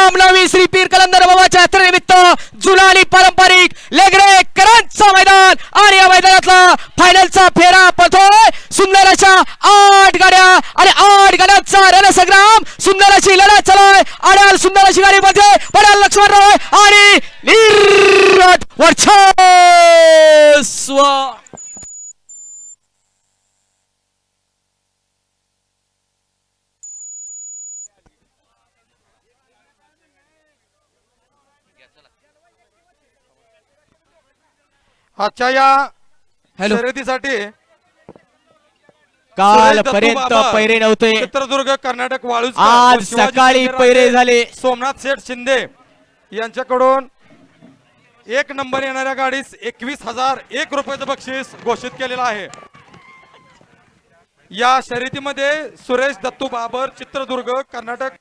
रामनवमी श्री पीर कलंदर बाबाच्या यात्रेनिमित्त जुलाली पारंपरिक लेगरे करंजचं मैदान आणि या मैदानातला फायनलचा फेरा पळतोय. सुंदर अशा 8 गाड्या आणि 8 गाड्यांचा रणसंग्राम. सुंदर अशी लढत चालू आहे. आड्याल सुंदर अशी गाडी मध्ये पडाल लक्ष्मणराव आणि निर्गत वर्चस्व. आजच्या या शर्यतीसाठी कालपर्यंत पैरे नव्हते. चित्रदुर्ग कर्नाटक वाळूज आज सकाळी पैरे झाले. सोमनाथ शेठ शिंदे यांच्याकडून 1 नंबर येणाऱ्या गाडीस 21,001 रुपयाचं बक्षीस घोषित केलेलं आहे. या शर्यतीमध्ये सुरेश दत्तू बाबर चित्रदुर्ग कर्नाटक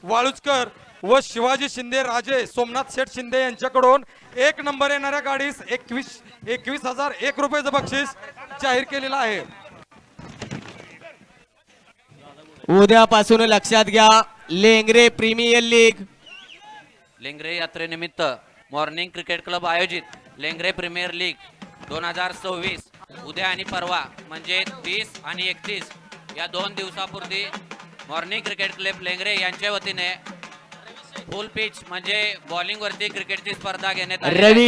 वाळुजकर व शिवाजी शिंदे राजे सोमनाथ शेठ शिंदे यांच्याकडून 1 नंबर येणाऱ्या गाडीस 21,001 रुपयाचं बक्षीस जाहीर केलेलं आहे. उद्यापासून लक्षात घ्या लेंगरे प्रीमियर लीग लेंगरे यात्रेनिमित्त मॉर्निंग क्रिकेट क्लब आयोजित लेंगरे प्रीमियर लीग 2026 उद्या आणि परवा म्हणजे 30 आणि 31 या 2 दिवसापूर्वी मॉर्निंग क्रिकेट क्लब लेंगरे यांच्या वतीने फुल पिच म्हणजे बॉलिंग वरती क्रिकेटची स्पर्धा घेण्यात आली. रवी